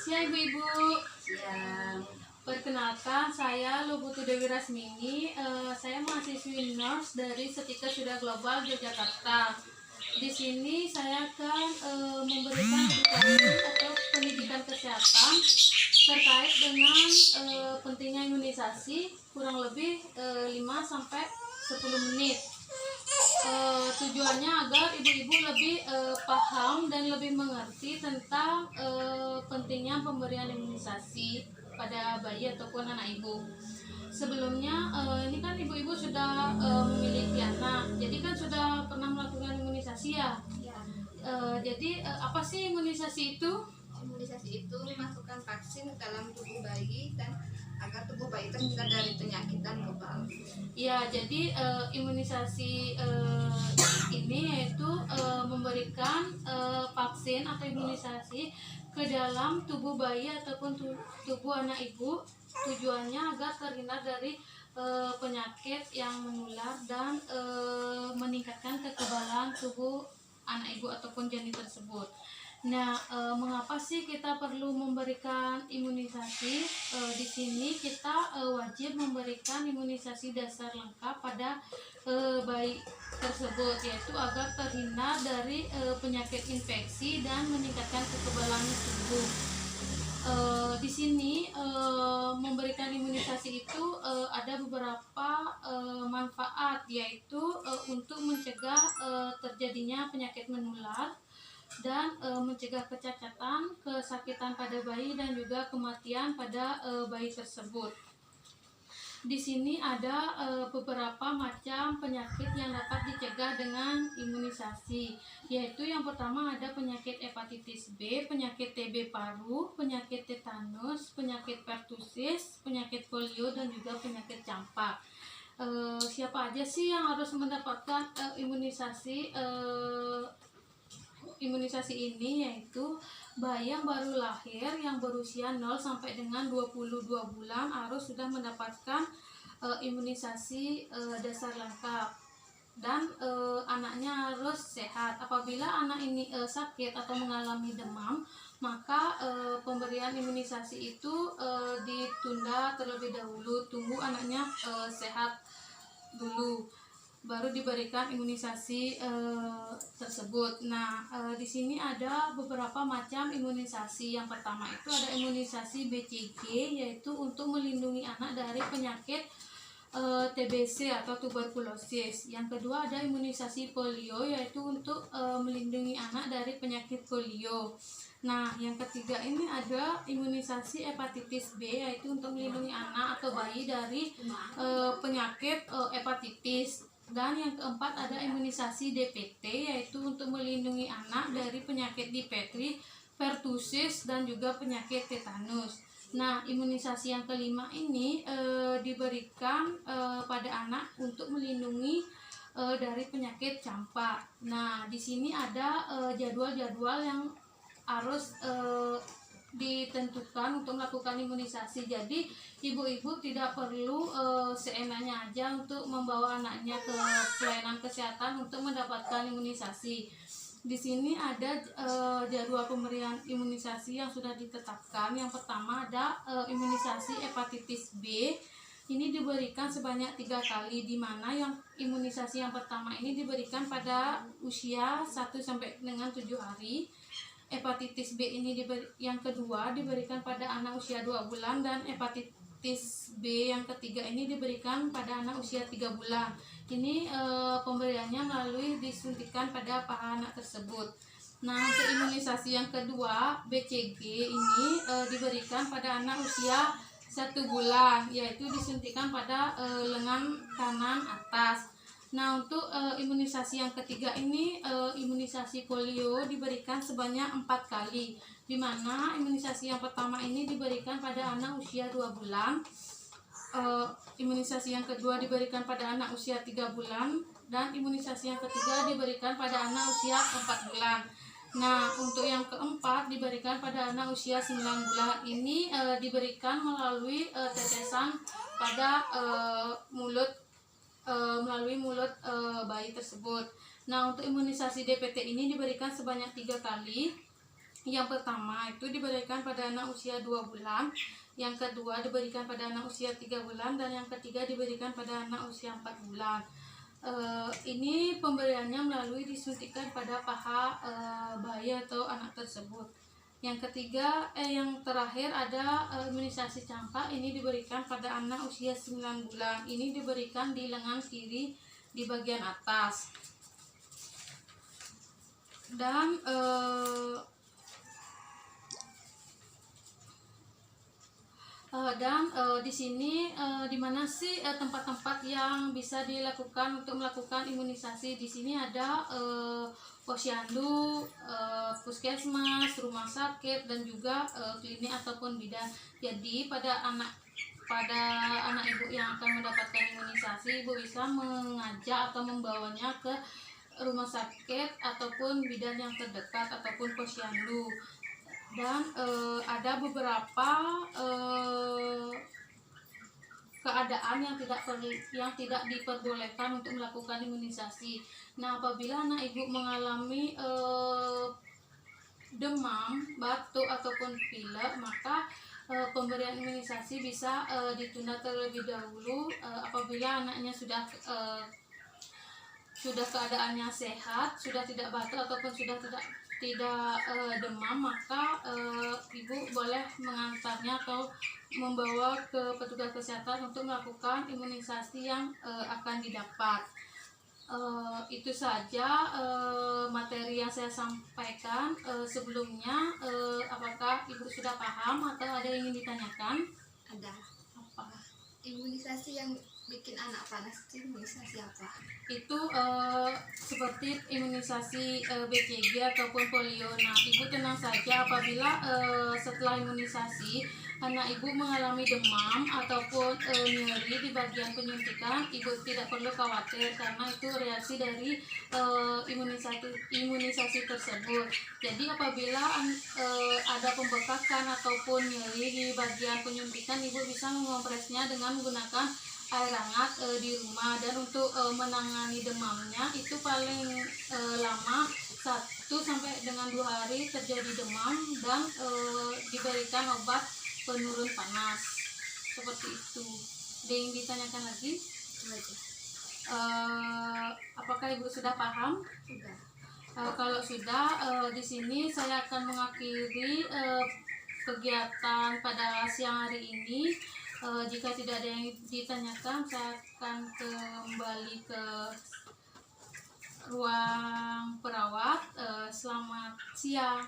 Siang Ibu-Ibu. Siang. Perkenalkan, saya Lubutu Dewi Rasmini. Saya mahasiswi nurse dari Setika Surya Global Yogyakarta. Di sini saya akan memberikan edukasi atau pendidikan kesehatan terkait dengan pentingnya imunisasi, kurang lebih 5-10 menit. Tujuannya agar ibu-ibu lebih paham dan lebih mengerti tentang pentingnya pemberian imunisasi pada bayi ataupun anak ibu. Sebelumnya ini kan ibu-ibu sudah memiliki anak, jadi kan sudah pernah melakukan imunisasi ya. Jadi apa sih imunisasi itu? Imunisasi itu memasukkan vaksin ke dalam tubuh bayi dan agar tubuh bayi terhindar dari penyakit dan kebal. Ya, jadi imunisasi ini yaitu memberikan vaksin atau imunisasi ke dalam tubuh bayi ataupun tubuh anak ibu. Tujuannya agar terhindar dari penyakit yang menular dan meningkatkan kekebalan tubuh anak ibu ataupun janin tersebut. Nah, mengapa sih kita perlu memberikan imunisasi? Di sini kita wajib memberikan imunisasi dasar lengkap pada bayi tersebut, yaitu agar terhindar dari penyakit infeksi dan meningkatkan kekebalan tubuh. Di sini memberikan imunisasi itu ada beberapa manfaat, yaitu untuk mencegah terjadinya penyakit menular dan mencegah kecacatan, kesakitan pada bayi dan juga kematian pada bayi tersebut. Di sini ada beberapa macam penyakit yang dapat dicegah dengan imunisasi, yaitu yang pertama ada penyakit hepatitis B, penyakit TB paru, penyakit tetanus, penyakit pertusis, penyakit polio dan juga penyakit campak. Siapa aja sih yang harus mendapatkan imunisasi ini, yaitu bayi yang baru lahir yang berusia 0 sampai dengan 22 bulan harus sudah mendapatkan imunisasi dasar lengkap, dan anaknya harus sehat. Apabila anak ini sakit atau mengalami demam, maka pemberian imunisasi itu ditunda terlebih dahulu, tunggu anaknya sehat dulu baru diberikan imunisasi tersebut. Nah, di sini ada beberapa macam imunisasi. Yang pertama itu ada imunisasi BCG, yaitu untuk melindungi anak dari penyakit TBC atau tuberkulosis. Yang kedua ada imunisasi polio, yaitu untuk melindungi anak dari penyakit polio. Nah, yang ketiga ini ada imunisasi hepatitis B, yaitu untuk melindungi anak atau bayi dari penyakit hepatitis. Dan yang keempat ada imunisasi DPT, yaitu untuk melindungi anak dari penyakit dipteri, pertusis dan juga penyakit tetanus. Nah, imunisasi yang kelima ini diberikan pada anak untuk melindungi dari penyakit campak. Nah, di sini ada jadwal-jadwal yang harus ditentukan untuk melakukan imunisasi. Jadi ibu-ibu tidak perlu seenaknya aja untuk membawa anaknya ke pelayanan kesehatan untuk mendapatkan imunisasi. Di sini ada jadwal pemberian imunisasi yang sudah ditetapkan. Yang pertama ada imunisasi hepatitis B. Ini diberikan sebanyak 3 kali, di mana yang imunisasi yang pertama ini diberikan pada usia 1 sampai dengan 7 hari. Hepatitis B ini yang kedua diberikan pada anak usia 2 bulan, dan hepatitis B yang ketiga ini diberikan pada anak usia 3 bulan. Ini pemberiannya melalui disuntikan pada paha anak tersebut. Nah, untuk imunisasi yang kedua BCG ini diberikan pada anak usia 1 bulan, yaitu disuntikan pada lengan kanan atas. Nah, untuk imunisasi yang ketiga ini imunisasi polio diberikan sebanyak 4 kali, di mana imunisasi yang pertama ini diberikan pada anak usia 2 bulan, imunisasi yang kedua diberikan pada anak usia 3 bulan, dan imunisasi yang ketiga diberikan pada anak usia 4 bulan. Nah, untuk yang keempat diberikan pada anak usia 9 bulan. Ini diberikan melalui tetesan pada melalui mulut bayi tersebut. Nah, untuk imunisasi DPT ini diberikan sebanyak 3 kali. Yang pertama itu diberikan pada anak usia 2 bulan, yang kedua diberikan pada anak usia 3 bulan, dan yang ketiga diberikan pada anak usia 4 bulan. Ini pemberiannya melalui disuntikan pada paha bayi atau anak tersebut. Yang terakhir ada imunisasi campak. Ini diberikan pada anak usia 9 bulan. Ini diberikan di lengan kiri di bagian atas. Dan di sini di mana sih tempat-tempat yang bisa dilakukan untuk melakukan imunisasi? Di sini ada posyandu, puskesmas, rumah sakit, dan juga klinik ataupun bidan. Jadi pada anak ibu yang akan mendapatkan imunisasi, ibu bisa mengajak atau membawanya ke rumah sakit ataupun bidan yang terdekat ataupun posyandu. Dan ada beberapa keadaan yang tidak diperbolehkan untuk melakukan imunisasi. Nah, apabila anak ibu mengalami demam, batuk ataupun pilek, maka pemberian imunisasi bisa ditunda terlebih dahulu. Apabila anaknya sudah keadaannya sehat, sudah tidak batuk ataupun sudah tidak demam, maka ibu boleh mengantarnya atau membawa ke petugas kesehatan untuk melakukan imunisasi yang akan didapat. Itu saja materi yang saya sampaikan. Sebelumnya apakah ibu sudah paham atau ada yang ingin ditanyakan? Ada. Apa? Imunisasi yang bikin anak panas itu imunisasi apa? Itu seperti imunisasi BCG ataupun polio. Nah, ibu tenang saja apabila setelah imunisasi anak ibu mengalami demam ataupun nyeri di bagian penyuntikan, ibu tidak perlu khawatir karena itu reaksi dari imunisasi tersebut. Jadi apabila ada pembekakan ataupun nyeri di bagian penyuntikan, ibu bisa mengompresnya dengan menggunakan air hangat di rumah. Dan untuk menangani demamnya itu paling lama 1 sampai dengan 2 hari terjadi demam dan diberikan obat penurun panas seperti itu. Ada yang ditanyakan lagi? Apakah ibu sudah paham? Sudah. Kalau sudah, di sini saya akan mengakhiri kegiatan pada siang hari ini. Jika tidak ada yang ditanyakan, saya akan kembali ke ruang perawat. Selamat siang.